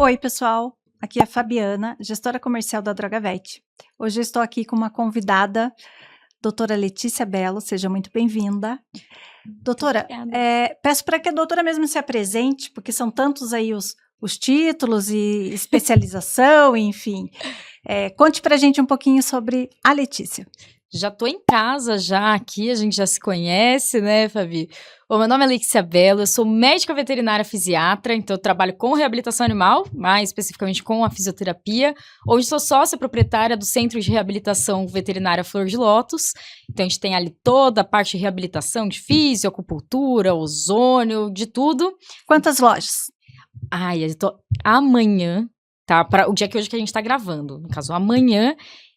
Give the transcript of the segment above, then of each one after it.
Oi, pessoal. Aqui é a Fabiana, gestora comercial da Drogavet. Hoje eu estou aqui com uma convidada, doutora Letícia Bello. Seja muito bem-vinda. Doutora, peço para que a doutora mesmo se apresente, porque são tantos aí os títulos e especialização, enfim. Conte para a gente um pouquinho sobre a Letícia. Já tô em casa já aqui, a gente já se conhece, né, Fabi? Bom, meu nome é Letícia Bello, eu sou médica veterinária fisiatra, então eu trabalho com reabilitação animal, mais especificamente com a fisioterapia. Hoje sou sócia proprietária do Centro de Reabilitação Veterinária Flor de Lótus. Então a gente tem ali toda a parte de reabilitação de fisio, acupuntura, ozônio, de tudo. Quantas lojas? Ai, eu tô amanhã, tá? Para o dia que hoje que a gente tá gravando, no caso amanhã,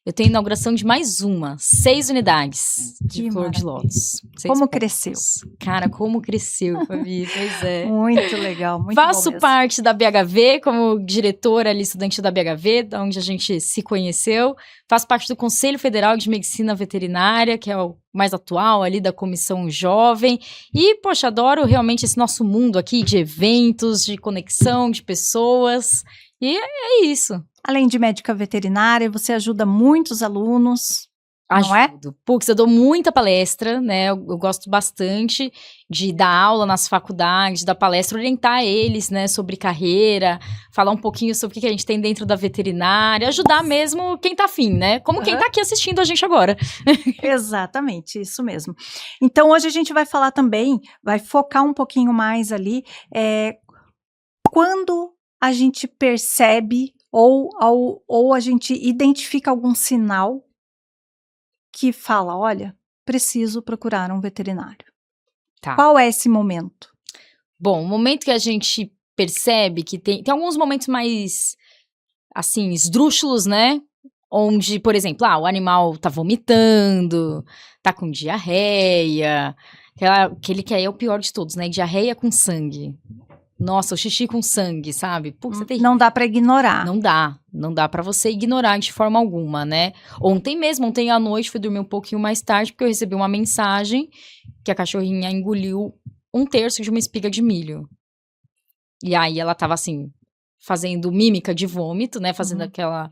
eu tenho inauguração de mais 6 unidades de Flor de Lótus. Como cresceu? Cara, como cresceu, Fabi, pois é. Muito legal, muito Faço bom mesmo. parte da BHV, como diretora ali, estudante da BHV, da onde a gente se conheceu. Faço parte do Conselho Federal de Medicina Veterinária, que é o mais atual ali da Comissão Jovem. E, poxa, adoro realmente esse nosso mundo aqui de eventos, de conexão, de pessoas. E é isso. Além de médica veterinária, você ajuda muitos alunos, não é? Porque eu dou muita palestra, né? Eu gosto bastante de dar aula nas faculdades, dar palestra, orientar eles, né, sobre carreira, falar um pouquinho sobre o que a gente tem dentro da veterinária, ajudar mesmo quem tá afim, né? Como quem tá aqui assistindo a gente agora. Exatamente, isso mesmo. Então, hoje a gente vai falar também, vai focar um pouquinho mais ali, quando a gente percebe ou a gente identifica algum sinal que fala, olha, preciso procurar um veterinário. Tá. Qual é esse momento? Bom, o momento que a gente percebe que tem alguns momentos mais, assim, esdrúxulos, né? Onde, por exemplo, o animal tá vomitando, tá com diarreia, aquele que aí é o pior de todos, né? Diarreia com sangue. Nossa, o xixi com sangue, sabe? Putz, é terrível. Não dá para ignorar. Não dá para você ignorar de forma alguma, né? Ontem à noite, fui dormir um pouquinho mais tarde, porque eu recebi uma mensagem que a cachorrinha engoliu 1/3 de uma espiga de milho. E aí ela tava assim, fazendo mímica de vômito, né? Fazendo aquela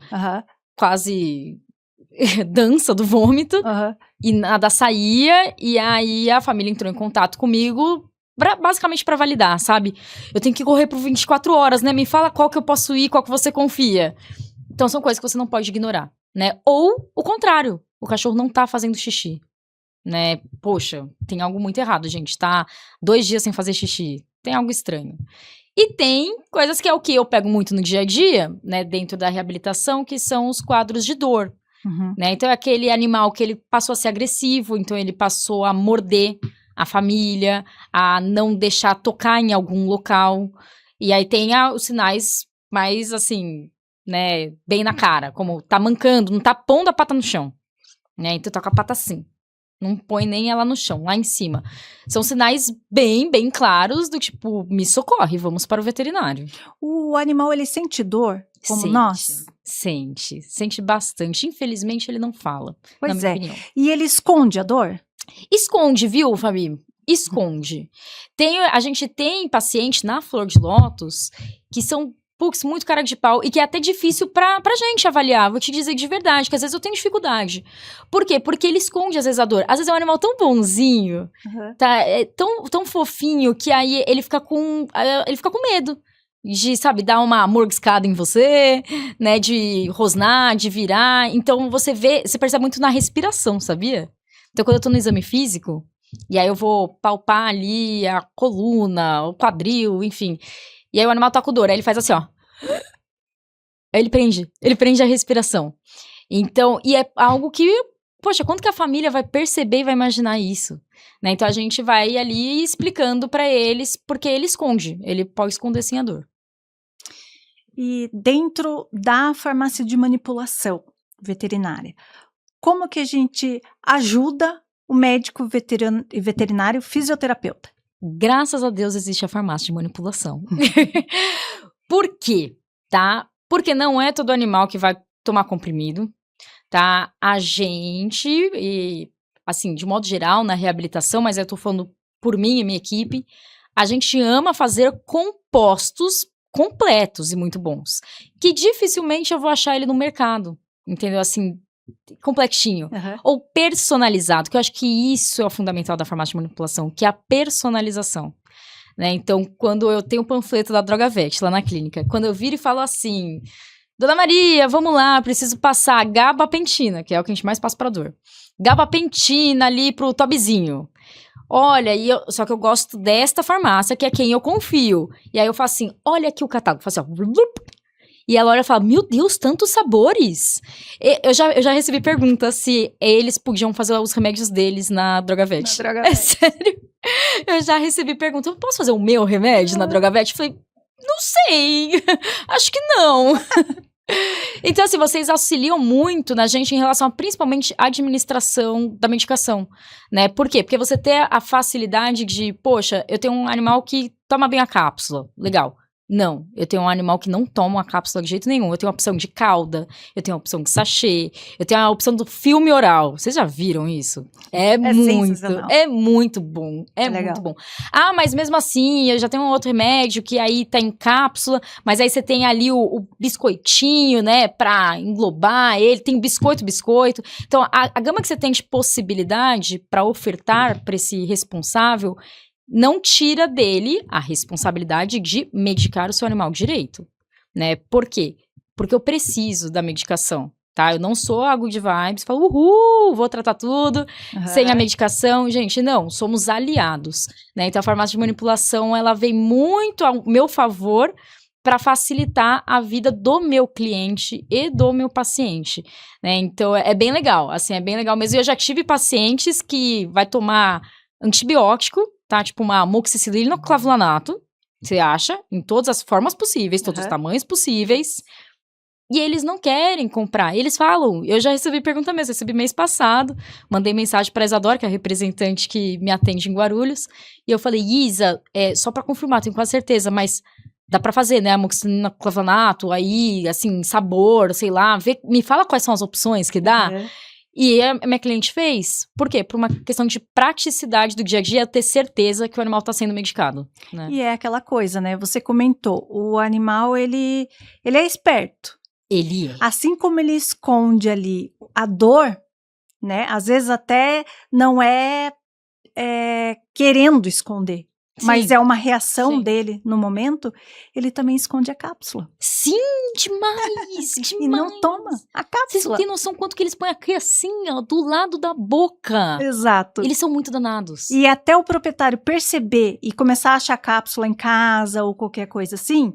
quase dança do vômito. E nada saía, e aí a família entrou em contato comigo, basicamente pra validar, sabe? Eu tenho que correr por 24 horas, né? Me fala qual que eu posso ir, qual que você confia. Então são coisas que você não pode ignorar, né? Ou o contrário, o cachorro não tá fazendo xixi, né? Poxa, tem algo muito errado, gente, tá 2 dias sem fazer xixi, tem algo estranho. E tem coisas que é o que eu pego muito no dia a dia, né? Dentro da reabilitação, que são os quadros de dor, né? Então é aquele animal que ele passou a ser agressivo, então ele passou a morder a família, a não deixar tocar em algum local. E aí tem os sinais mais, assim, né, bem na cara, como tá mancando, não tá pondo a pata no chão, né? Então tá com a pata assim, não põe nem ela no chão, lá em cima. São sinais bem, bem claros do tipo, me socorre, vamos para o veterinário. O animal, ele sente dor, como nós? Sente bastante. Infelizmente, ele não fala, pois na minha opinião. E ele esconde a dor? Esconde, viu, Fabi? Esconde. A gente tem pacientes na Flor de Lótus que são, muito cara de pau e que é até difícil pra gente avaliar. Vou te dizer de verdade, que às vezes eu tenho dificuldade. Por quê? Porque ele esconde às vezes a dor. Às vezes é um animal tão bonzinho, tá? É tão fofinho que aí ele fica com medo de, sabe, dar uma mordiscada em você, né? De rosnar, de virar. Então você percebe muito na respiração, sabia? Então quando eu tô no exame físico, e aí eu vou palpar ali a coluna, o quadril, enfim. E aí o animal tá com dor, aí ele faz assim, ó. Aí ele prende a respiração. Então, e é algo que, poxa, quando que a família vai perceber e vai imaginar isso? Né? Então a gente vai ali explicando pra eles, porque ele pode esconder sim a dor. E dentro da farmácia de manipulação veterinária, como que a gente ajuda o médico veterinário fisioterapeuta? Graças a Deus existe a farmácia de manipulação. Por quê? Tá? Porque não é todo animal que vai tomar comprimido, tá? A gente, e assim, de modo geral, na reabilitação, mas eu tô falando por mim e minha equipe, a gente ama fazer compostos completos e muito bons, que dificilmente eu vou achar ele no mercado, entendeu? Assim, completinho, ou personalizado, que eu acho que isso é o fundamental da farmácia de manipulação, que é a personalização, né? Então, quando eu tenho o panfleto da Drogavet lá na clínica, quando eu viro e falo assim, Dona Maria, vamos lá, preciso passar gabapentina, que é o que a gente mais passa pra dor, gabapentina ali pro Tobizinho. Olha, só que eu gosto desta farmácia, que é quem eu confio. E aí eu faço assim, olha aqui o catálogo. Eu faço assim, ó. E ela olha e fala, meu Deus, tantos sabores. Eu já recebi pergunta se eles podiam fazer os remédios deles na Drogavet. Na Drogavet. É sério. Eu já recebi pergunta, eu posso fazer o meu remédio na Drogavet? Eu falei, não sei, acho que não. Então, assim, vocês auxiliam muito na gente em relação a, principalmente, a administração da medicação, né? Por quê? Porque você tem a facilidade de, poxa, eu tenho um animal que toma bem a cápsula, legal. Não, eu tenho um animal que não toma uma cápsula de jeito nenhum. Eu tenho a opção de calda, eu tenho a opção de sachê, eu tenho a opção do filme oral. Vocês já viram isso? É muito bom. É muito bom. Ah, mas mesmo assim, eu já tenho um outro remédio que aí tá em cápsula, mas aí você tem ali o biscoitinho, né, pra englobar ele, tem biscoito. Então, a gama que você tem de possibilidade pra ofertar pra esse responsável não tira dele a responsabilidade de medicar o seu animal direito, né? Por quê? Porque eu preciso da medicação, tá? Eu não sou a good vibes, falo, vou tratar tudo sem a medicação. Gente, não, somos aliados, né? Então, a farmácia de manipulação, ela vem muito ao meu favor para facilitar a vida do meu cliente e do meu paciente, né? Então, é bem legal, assim, é bem legal mesmo. Eu já tive pacientes que vai tomar antibiótico, tá? Tipo uma amoxicilina clavulanato, você acha, em todas as formas possíveis, todos os tamanhos possíveis, e eles não querem comprar. Eles falam, eu já recebi pergunta mesmo, recebi mês passado, mandei mensagem pra Isadora, que é a representante que me atende em Guarulhos, e eu falei, Isa, só pra confirmar, tenho quase certeza, mas dá pra fazer, né, amoxicilina clavulanato, aí, assim, sabor, sei lá, me fala quais são as opções que dá. E a minha cliente fez. Por quê? Por uma questão de praticidade do dia a dia, ter certeza que o animal está sendo medicado, né? E é aquela coisa, né? Você comentou, o animal, ele é esperto. Ele é. Assim como ele esconde ali a dor, né? Às vezes até não é querendo esconder. Sim. Mas é uma reação dele no momento, ele também esconde a cápsula. Sim, demais, demais. E não toma a cápsula. Vocês não têm noção quanto que eles põem aqui assim, ó, do lado da boca. Exato. Eles são muito danados. E até o proprietário perceber e começar a achar cápsula em casa ou qualquer coisa assim,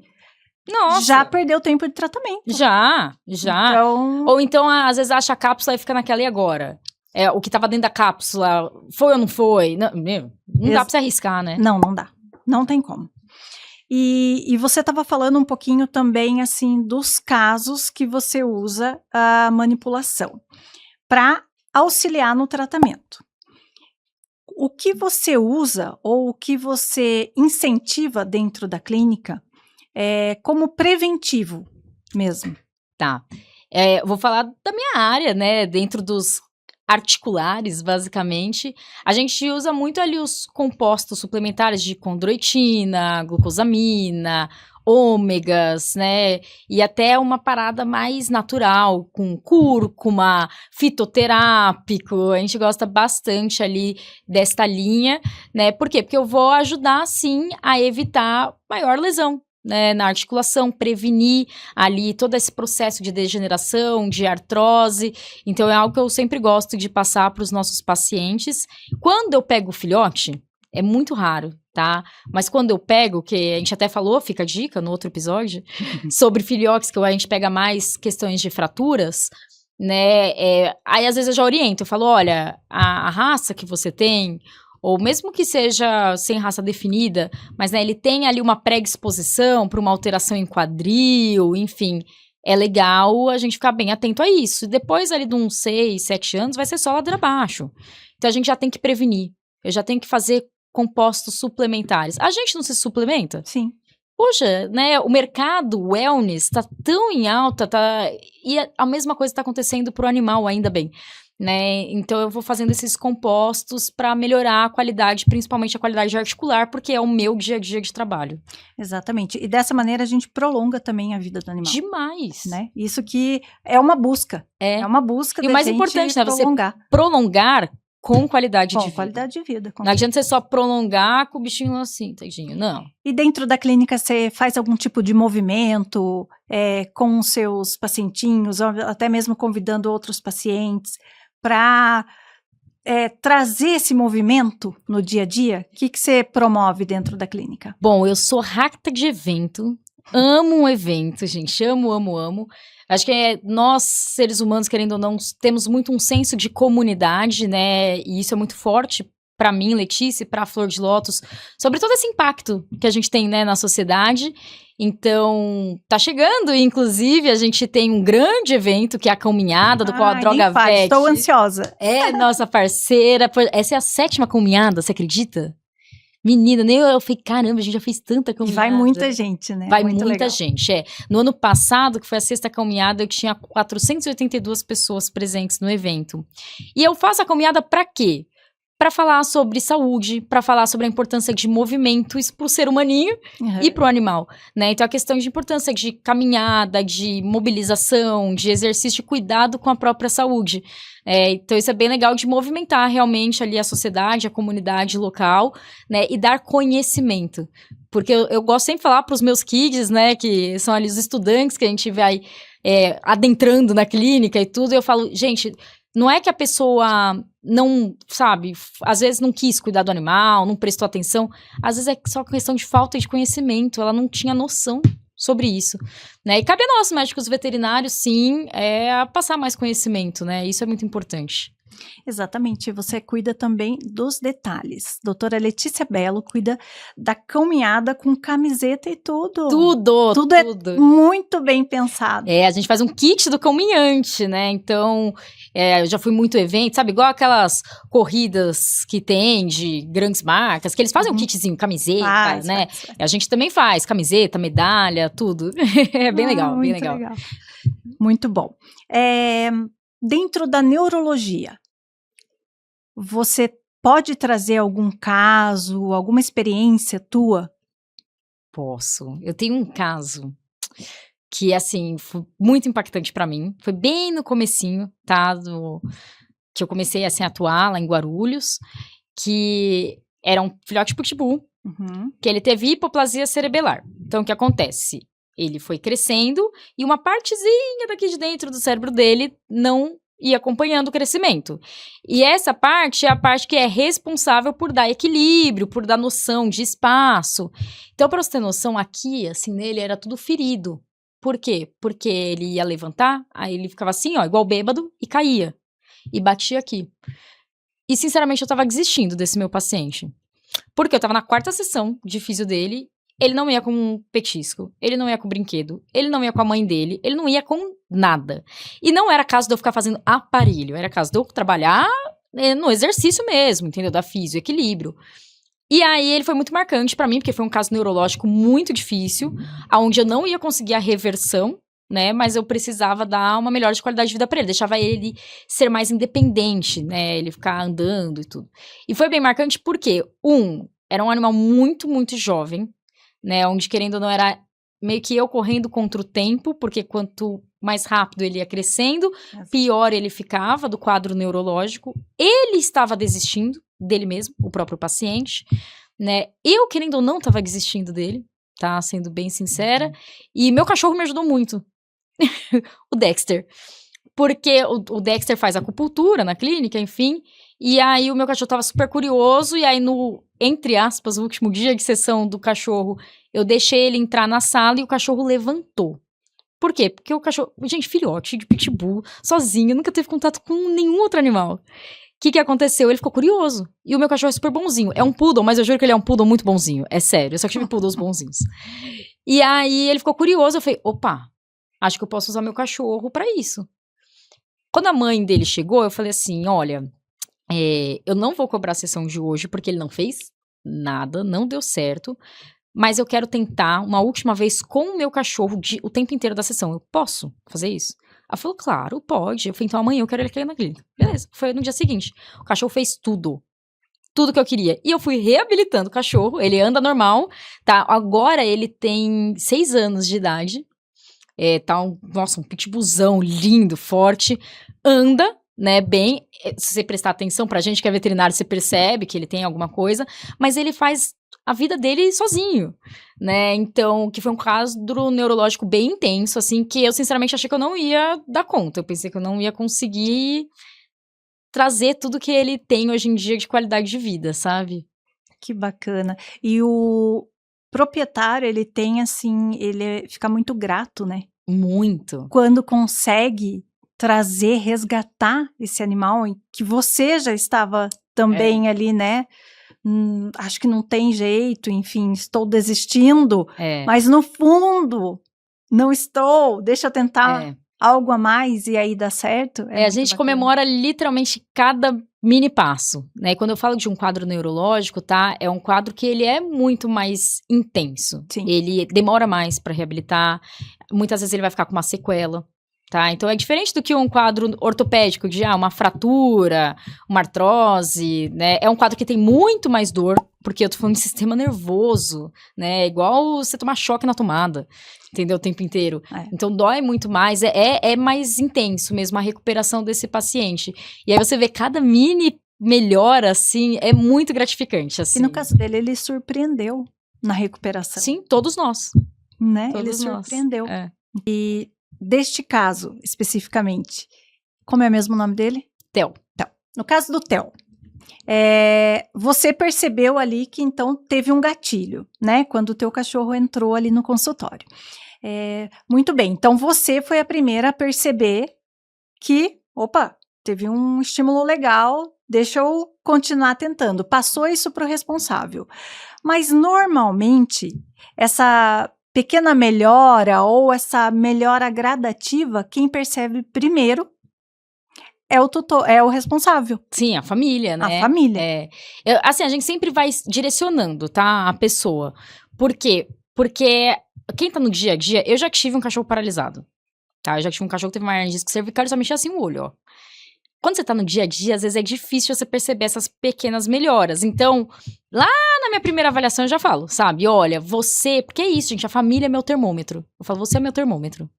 nossa, já perdeu tempo de tratamento. Já. Então... Ou então, às vezes, acha a cápsula e fica naquela e agora. O que tava dentro da cápsula, foi ou não foi? Não dá pra se arriscar, né? Não dá. Não tem como. E você estava falando um pouquinho também, assim, dos casos que você usa a manipulação para auxiliar no tratamento. O que você usa ou o que você incentiva dentro da clínica como preventivo mesmo? Tá. Vou falar da minha área, né? Dentro dos articulares, basicamente, a gente usa muito ali os compostos suplementares de condroitina, glucosamina, ômegas, né, e até uma parada mais natural, com cúrcuma, fitoterápico, a gente gosta bastante ali desta linha, né, por quê? Porque eu vou ajudar, sim, a evitar maior lesão, né, na articulação, prevenir ali todo esse processo de degeneração, de artrose. Então é algo que eu sempre gosto de passar para os nossos pacientes. Quando eu pego o filhote, é muito raro, tá? Mas quando eu pego, que a gente até falou, fica a dica no outro episódio, sobre filhotes, que a gente pega mais questões de fraturas, né? Aí às vezes eu já oriento, eu falo, olha, a raça que você tem, ou mesmo que seja sem raça definida, mas né, ele tem ali uma predisposição para uma alteração em quadril, enfim, é legal a gente ficar bem atento a isso. E depois ali de uns 6, 7 anos vai ser só ladeira abaixo. Então a gente já tem que prevenir, eu já tenho que fazer compostos suplementares. A gente não se suplementa? Sim. Poxa, né, o mercado wellness tá tão em alta, e a mesma coisa tá acontecendo pro animal, ainda bem. né? Então eu vou fazendo esses compostos para melhorar a qualidade, principalmente a qualidade articular, porque é o meu dia a dia de trabalho. Exatamente. E dessa maneira a gente prolonga também a vida do animal. Demais. Né? Isso que é uma busca. É uma busca e o mais importante, né? Você prolongar com qualidade de vida. Com qualidade de vida. Não adianta você só prolongar com o bichinho assim, tadinho, não. E dentro da clínica você faz algum tipo de movimento com os seus pacientinhos, ou até mesmo convidando outros pacientes para trazer esse movimento no dia a dia? O que você promove dentro da clínica? Bom, eu sou rata de evento, amo um evento, gente, amo. Acho que nós, seres humanos, querendo ou não, temos muito um senso de comunidade, né? E isso é muito forte para mim, Letícia, e para a Flor de Lótus, sobre todo esse impacto que a gente tem, né, na sociedade. Então, tá chegando, inclusive, a gente tem um grande evento, que é a caminhada do qual a Droga Vet. Estou ansiosa. É nossa parceira. Essa é a 7ª caminhada, você acredita? Menina, nem eu falei, caramba, a gente já fez tanta caminhada. E vai muita gente, né? Vai muito muita legal. gente, No ano passado, que foi a 6ª caminhada, eu tinha 482 pessoas presentes no evento. E eu faço a caminhada pra quê? Para falar sobre saúde, para falar sobre a importância de movimento, isso pro ser humaninho e pro animal, né? Então, a questão de importância de caminhada, de mobilização, de exercício, de cuidado com a própria saúde. Então, isso é bem legal de movimentar realmente ali a sociedade, a comunidade local, né? E dar conhecimento. Porque eu gosto sempre de falar pros meus kids, né? Que são ali os estudantes que a gente vai adentrando na clínica e tudo. Eu falo, gente, não é que a pessoa não, sabe, às vezes não quis cuidar do animal, não prestou atenção, às vezes é só questão de falta de conhecimento, ela não tinha noção sobre isso, né? E cabe a nós, médicos veterinários, sim, passar mais conhecimento, né? Isso é muito importante. Exatamente, você cuida também dos detalhes. Doutora Letícia Bello cuida da caminhada com camiseta e tudo. Tudo é muito bem pensado. A gente faz um kit do caminhante, né? Então, eu já fui muito evento, sabe? Igual aquelas corridas que tem de grandes marcas, que eles fazem um kitzinho, camiseta, né? Faz. A gente também faz camiseta, medalha, tudo. É bem legal, bem legal. Muito bom. Dentro da neurologia, você pode trazer algum caso, alguma experiência tua? Posso. Eu tenho um caso que, assim, foi muito impactante pra mim. Foi bem no comecinho, tá? Que eu comecei, assim, a atuar lá em Guarulhos, que era um filhote pitbull, que ele teve hipoplasia cerebelar. Então, o que acontece? Ele foi crescendo e uma partezinha daqui de dentro do cérebro dele não ia acompanhando o crescimento. E essa parte é a parte que é responsável por dar equilíbrio, por dar noção de espaço. Então, para você ter noção, aqui, assim, nele era tudo ferido. Por quê? Porque ele ia levantar, aí ele ficava assim, ó, igual bêbado, e caía. E batia aqui. E, sinceramente, eu tava desistindo desse meu paciente. Porque eu tava na 4ª sessão de físio dele. Ele não ia com um petisco, ele não ia com brinquedo, ele não ia com a mãe dele, ele não ia com nada. E não era caso de eu ficar fazendo aparelho, era caso de eu trabalhar no exercício mesmo, entendeu? Da físio, equilíbrio. E aí ele foi muito marcante pra mim, porque foi um caso neurológico muito difícil, onde eu não ia conseguir a reversão, né? Mas eu precisava dar uma melhor de qualidade de vida pra ele, deixava ele ser mais independente, né? Ele ficar andando e tudo. E foi bem marcante porque, era um animal muito, muito jovem, né, onde, querendo ou não, era meio que eu correndo contra o tempo, porque quanto mais rápido ele ia crescendo, pior ele ficava do quadro neurológico. Ele estava desistindo dele mesmo, o próprio paciente, né? Eu, querendo ou não, estava desistindo dele, tá? Sendo bem sincera. E meu cachorro me ajudou muito. O Dexter. Porque o Dexter faz acupuntura na clínica, enfim. E aí o meu cachorro tava super curioso, e aí no, entre aspas, o último dia de sessão do cachorro, eu deixei ele entrar na sala e o cachorro levantou. Por quê? Porque o cachorro, gente, filhote de pitbull, sozinho, nunca teve contato com nenhum outro animal. O que aconteceu? Ele ficou curioso. E o meu cachorro é super bonzinho. É um poodle, mas eu juro que ele é um poodle muito bonzinho. É sério, eu só tive poodles bonzinhos. E aí ele ficou curioso, eu falei, opa, acho que eu posso usar meu cachorro pra isso. Quando a mãe dele chegou, eu falei assim, olha, eu não vou cobrar a sessão de hoje, porque ele não fez nada, não deu certo, mas eu quero tentar uma última vez com o meu cachorro o tempo inteiro da sessão. Eu posso fazer isso? Ela falou, claro, pode. Eu falei, então amanhã eu quero ele aqui na clínica. Beleza, foi no dia seguinte. O cachorro fez tudo. Tudo que eu queria. E eu fui reabilitando o cachorro, ele anda normal, tá? Agora ele tem 6 anos de idade. Tá nossa, um pitbullzão lindo, forte. Anda, né, bem. Se você prestar atenção pra gente que é veterinário, você percebe que ele tem alguma coisa. Mas ele faz a vida dele sozinho, né? Então, que foi um quadro neurológico bem intenso, assim, que eu sinceramente achei que eu não ia dar conta. Eu pensei que eu não ia conseguir trazer tudo que ele tem hoje em dia de qualidade de vida, sabe? Que bacana. E o proprietário, ele tem assim, fica muito grato, né? Muito. Quando consegue trazer, resgatar esse animal que você já estava também ali, né? Acho que não tem jeito, enfim, estou desistindo, mas no fundo, não estou, deixa eu tentar algo a mais e aí dá certo. A gente comemora literalmente cada mini passo, né? E quando eu falo de um quadro neurológico, tá? É um quadro que ele é muito mais intenso. Sim. Ele demora mais para reabilitar. Muitas vezes ele vai ficar com uma sequela, tá? Então é diferente do que um quadro ortopédico de uma fratura, uma artrose, né? É um quadro que tem muito mais dor, porque eu tô falando de sistema nervoso, né? É igual você tomar choque na tomada, entendeu? O tempo inteiro. Então dói muito mais, é mais intenso mesmo a recuperação desse paciente. E aí você vê cada mini melhora, assim, é muito gratificante, assim. E no caso dele, ele surpreendeu na recuperação. Sim, todos nós. Né? Todos ele surpreendeu. nós. E deste caso, especificamente, como é mesmo o nome dele? Theo. No caso do Theo, você percebeu ali que então teve um gatilho, né? Quando o teu cachorro entrou ali no consultório. Muito bem, então você foi a primeira a perceber que, opa, teve um estímulo legal, deixa eu continuar tentando. Passou isso para o responsável. Mas normalmente, essa pequena melhora ou essa melhora gradativa, quem percebe primeiro é o tutor, é o responsável. Sim, a família, né? A família. Assim, a gente sempre vai direcionando, tá? A pessoa. Por quê? Porque quem tá no dia a dia, eu já tive um cachorro paralisado, tá? Eu já tive um cachorro que teve uma hernia disco cervical e só mexia assim o olho, ó. Quando você tá no dia a dia, às vezes é difícil você perceber essas pequenas melhoras. Então, lá na minha primeira avaliação eu já falo, sabe? Olha, você... Porque é isso, gente, a família é meu termômetro. Eu falo, você é meu termômetro.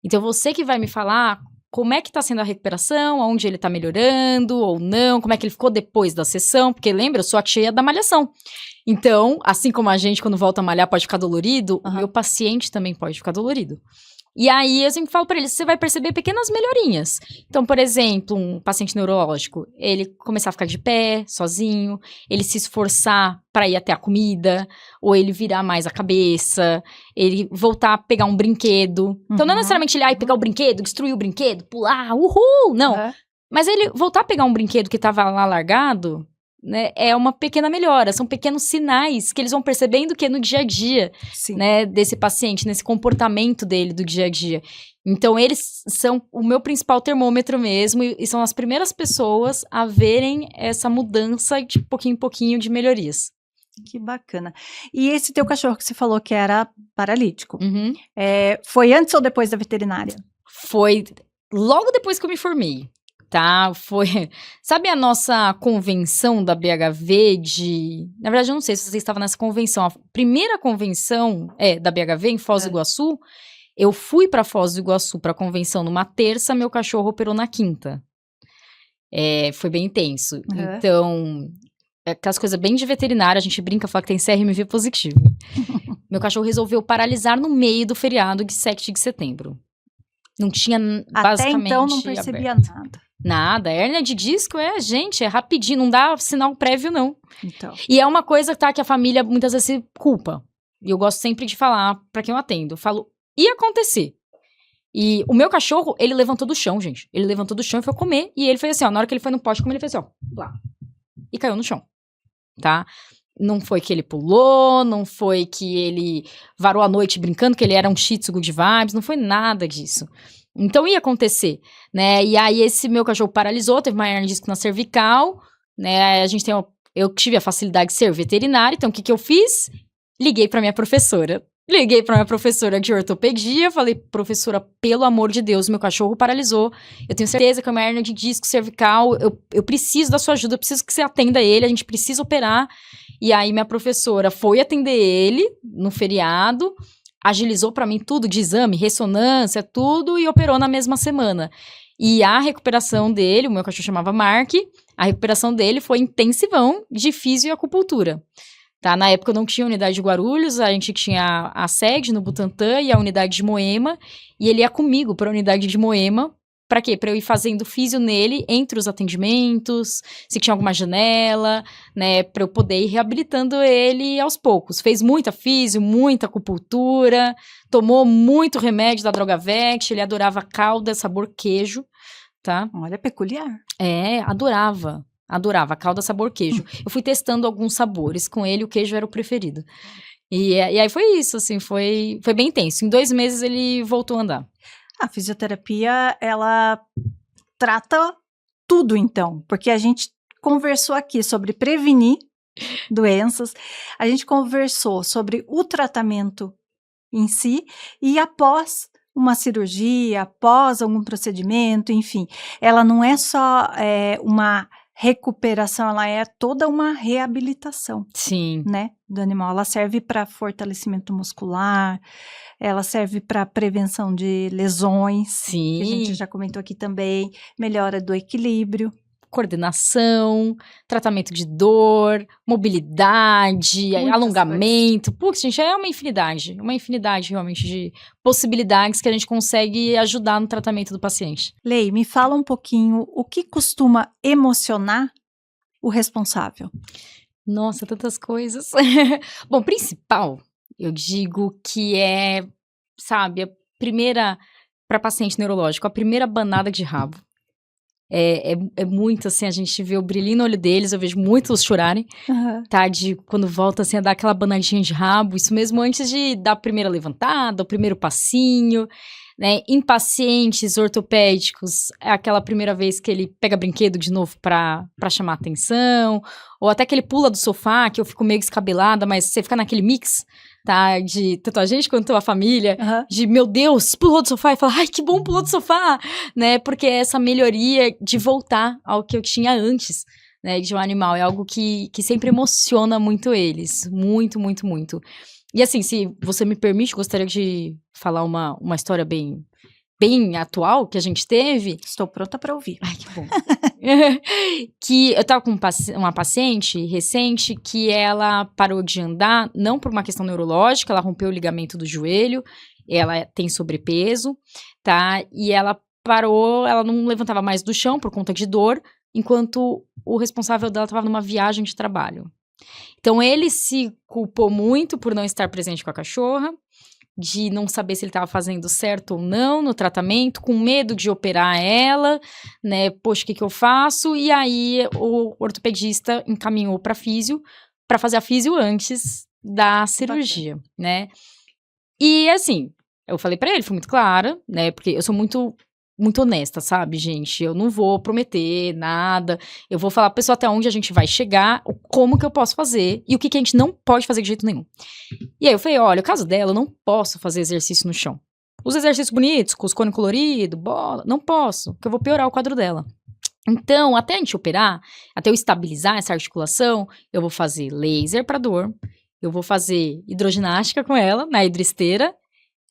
Então, você que vai me falar como é que tá sendo a recuperação, onde ele tá melhorando ou não, como é que ele ficou depois da sessão. Porque lembra, eu sou a tia da malhação. Então, assim como a gente, quando volta a malhar, pode ficar dolorido, o meu paciente também pode ficar dolorido. E aí, eu sempre falo pra ele, você vai perceber pequenas melhorinhas. Então, por exemplo, um paciente neurológico, ele começar a ficar de pé, sozinho, ele se esforçar pra ir até a comida, ou ele virar mais a cabeça, ele voltar a pegar um brinquedo. Então, não é necessariamente ele pegar o brinquedo, destruir o brinquedo, pular, uhul, não. Mas ele voltar a pegar um brinquedo que tava lá largado, né, é uma pequena melhora, são pequenos sinais que eles vão percebendo que é no dia a dia, né, desse paciente, nesse comportamento dele do dia a dia. Então, eles são o meu principal termômetro mesmo e são as primeiras pessoas a verem essa mudança de pouquinho em pouquinho de melhorias. Que bacana. E esse teu cachorro que você falou que era paralítico, foi antes ou depois da veterinária? Foi logo depois que eu me formei. Tá, sabe a nossa convenção da BHV na verdade eu não sei se você estava nessa convenção, a primeira convenção da BHV em Foz do Iguaçu, eu fui para Foz do Iguaçu para a convenção numa terça, meu cachorro operou na quinta, foi bem intenso, então, aquelas coisas bem de veterinária, a gente brinca, fala que tem CRMV positivo, meu cachorro resolveu paralisar no meio do feriado de 7 de setembro, não tinha basicamente até então não percebia nada. Nada, hérnia de disco é rapidinho, não dá sinal prévio não. Então. E é uma coisa, tá, que a família muitas vezes se culpa. E eu gosto sempre de falar pra quem eu atendo. Eu falo, ia acontecer. E o meu cachorro, ele levantou do chão, gente. Ele levantou do chão e foi comer. E ele fez assim, ó, na hora que ele foi no poste comer, ele fez assim, ó, lá. E caiu no chão, tá? Não foi que ele pulou, não foi que ele varou a noite brincando, que ele era um shih tzu good vibes, não foi nada disso. Então ia acontecer, né? E aí esse meu cachorro paralisou, teve uma hernia de disco na cervical, né? Eu tive a facilidade de ser veterinária, então o que eu fiz? Liguei para minha professora Liguei pra minha professora de ortopedia, falei, professora, pelo amor de Deus, meu cachorro paralisou, eu tenho certeza que é uma hérnia de disco cervical, eu preciso da sua ajuda, eu preciso que você atenda ele, a gente precisa operar. E aí minha professora foi atender ele no feriado, agilizou pra mim tudo de exame, ressonância, tudo, e operou na mesma semana. E a recuperação dele, o meu cachorro chamava Mark, a recuperação dele foi intensivão de fisio e acupuntura. Tá, na época eu não tinha a unidade de Guarulhos, a gente tinha a sede no Butantã e a unidade de Moema, e ele ia comigo para a unidade de Moema, para quê? Para eu ir fazendo físio nele entre os atendimentos, se tinha alguma janela, né, para eu poder ir reabilitando ele aos poucos. Fez muita físio, muita acupuntura, tomou muito remédio da Drogavet, ele adorava calda, sabor queijo, tá? Olha, peculiar. Adorava. Adorava, calda sabor queijo. Eu fui testando alguns sabores com ele, o queijo era o preferido. E aí foi isso, assim, foi bem intenso. Em 2 meses ele voltou a andar. A fisioterapia, ela trata tudo, então, porque a gente conversou aqui sobre prevenir doenças, a gente conversou sobre o tratamento em si, e após uma cirurgia, após algum procedimento, enfim, ela não é só uma recuperação, ela é toda uma reabilitação. Sim. Né, do animal. Ela serve para fortalecimento muscular, ela serve para prevenção de lesões, Sim. que a gente já comentou aqui também, melhora do equilíbrio. Coordenação, tratamento de dor, mobilidade, muitas alongamento. Putz, gente, é uma infinidade realmente de possibilidades que a gente consegue ajudar no tratamento do paciente. Lei, me fala um pouquinho o que costuma emocionar o responsável. Nossa, tantas coisas. Bom, principal, eu digo que é, sabe, a primeira, para paciente neurológico, a primeira banada de rabo. É muito, assim, a gente vê o brilhinho no olho deles, eu vejo muitos chorarem, tá? De quando volta, assim, a dar aquela banadinha de rabo, isso mesmo antes de dar a primeira levantada, o primeiro passinho, né? Em pacientes ortopédicos, é aquela primeira vez que ele pega brinquedo de novo pra chamar atenção, ou até que ele pula do sofá, que eu fico meio descabelada, mas você fica naquele mix, tá? De tanto a gente quanto a família, de meu Deus, pulou do sofá, e fala, ai, que bom, pulou do sofá, né? Porque essa melhoria de voltar ao que eu tinha antes, né? De um animal, é algo que sempre emociona muito eles, muito, muito, muito. E assim, se você me permite, gostaria de falar uma história bem atual que a gente teve. Estou pronta para ouvir. Ai, que bom. Que eu tava com uma paciente recente que ela parou de andar, não por uma questão neurológica, ela rompeu o ligamento do joelho, ela tem sobrepeso, tá? E ela parou, ela não levantava mais do chão por conta de dor, enquanto o responsável dela estava numa viagem de trabalho. Então, ele se culpou muito por não estar presente com a cachorra, de não saber se ele estava fazendo certo ou não no tratamento, com medo de operar ela, né? Poxa, o que eu faço? E aí, o ortopedista encaminhou para físio, para fazer a físio antes da cirurgia, né? E, assim, eu falei para ele, fui muito clara, né? Porque eu sou muito honesta, sabe, gente? Eu não vou prometer nada, eu vou falar pra pessoa até onde a gente vai chegar, como que eu posso fazer e o que a gente não pode fazer de jeito nenhum. E aí eu falei, olha, o caso dela, eu não posso fazer exercício no chão. Os exercícios bonitos, com os cones coloridos, bola, não posso, porque eu vou piorar o quadro dela. Então, até a gente operar, até eu estabilizar essa articulação, eu vou fazer laser pra dor, eu vou fazer hidroginástica com ela, na hidroesteira,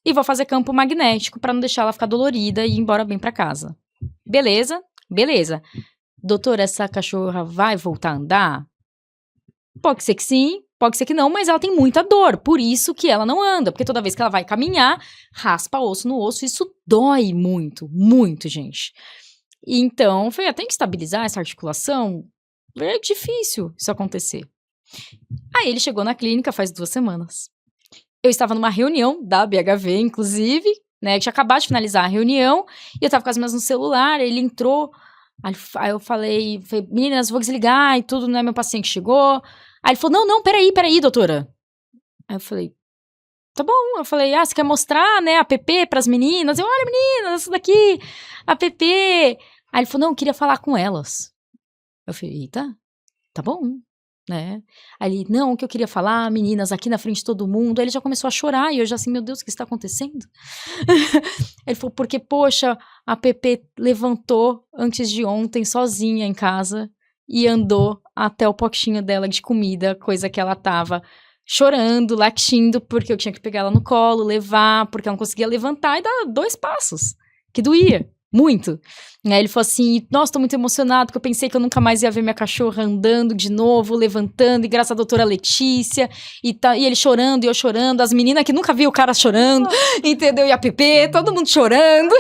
e vou fazer campo magnético pra não deixar ela ficar dolorida e ir embora bem pra casa. Beleza? Beleza. Doutora, essa cachorra vai voltar a andar? Pode ser que sim, pode ser que não, mas ela tem muita dor, por isso que ela não anda, porque toda vez que ela vai caminhar, raspa osso no osso, isso dói muito, muito, gente. E então, tem que estabilizar essa articulação, é difícil isso acontecer. Aí ele chegou na clínica faz 2 semanas. Eu estava numa reunião da BHV, inclusive, né, que tinha acabado de finalizar a reunião, e eu tava com as minhas no celular, ele entrou, aí eu falei, meninas, vou desligar e tudo, né, meu paciente chegou. Aí ele falou, não, peraí, doutora. Aí eu falei, tá bom. Eu falei, você quer mostrar, né, a app pras meninas? Eu, olha, meninas, essa daqui, a app. Aí ele falou, não, eu queria falar com elas. Eu falei, eita, tá bom. né? Aí ele, não, o que eu queria falar, meninas, aqui na frente de todo mundo. Aí ele já começou a chorar e eu já assim, meu Deus, o que está acontecendo? Ele falou, porque, poxa, a Pepe levantou antes de ontem sozinha em casa e andou até o potinho dela de comida, coisa que ela tava chorando, latindo, porque eu tinha que pegar ela no colo, levar, porque ela não conseguia levantar e dar 2 passos, que doía. Muito. Aí ele falou assim, nossa, tô muito emocionado, porque eu pensei que eu nunca mais ia ver minha cachorra andando de novo, levantando, e graças à doutora Letícia, e ele chorando, e eu chorando, as meninas que nunca viu o cara chorando, entendeu? E a Pepe, todo mundo chorando.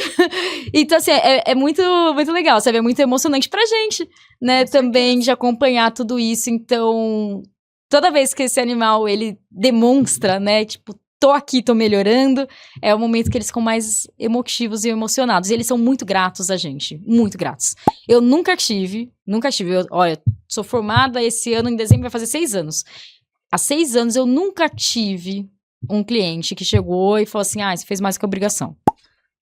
Então, assim, é muito, muito legal, sabe? É muito emocionante pra gente, né? Também de acompanhar tudo isso. Então, toda vez que esse animal, ele demonstra, né? Tipo, tô aqui, tô melhorando, é o momento que eles ficam mais emotivos e emocionados. E eles são muito gratos a gente, muito gratos. Eu nunca tive, olha, sou formada esse ano, em dezembro vai fazer 6 anos. Há 6 anos eu nunca tive um cliente que chegou e falou assim, você fez mais que obrigação.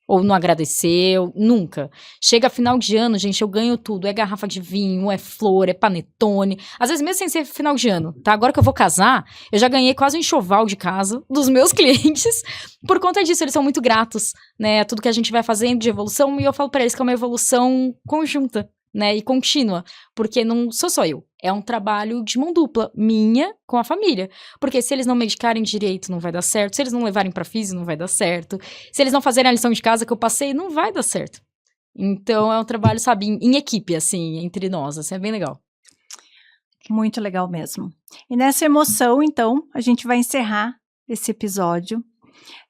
Ou não agradeceu, nunca. Chega final de ano, gente, eu ganho tudo. É garrafa de vinho, é flor, é panetone. Às vezes mesmo sem ser final de ano, tá? Agora que eu vou casar, eu já ganhei quase um enxoval de casa dos meus clientes. Por conta disso, eles são muito gratos, né? A tudo que a gente vai fazendo de evolução. E eu falo pra eles que é uma evolução conjunta, né? E contínua. Porque não sou só eu. É um trabalho de mão dupla, minha com a família. Porque se eles não medicarem direito, não vai dar certo. Se eles não levarem pra física, não vai dar certo. Se eles não fazerem a lição de casa que eu passei, não vai dar certo. Então, é um trabalho, sabe, em equipe, assim, entre nós. Assim, é bem legal. Muito legal mesmo. E nessa emoção, então, a gente vai encerrar esse episódio.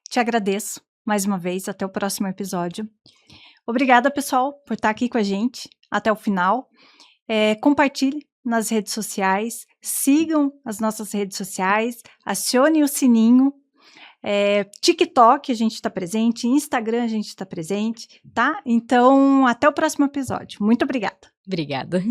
Te agradeço mais uma vez. Até o próximo episódio. Obrigada, pessoal, por estar aqui com a gente até o final. Compartilhe nas redes sociais, sigam as nossas redes sociais, acione o sininho, TikTok a gente está presente, Instagram a gente está presente, tá? Então, até o próximo episódio. Muito obrigada. Obrigada.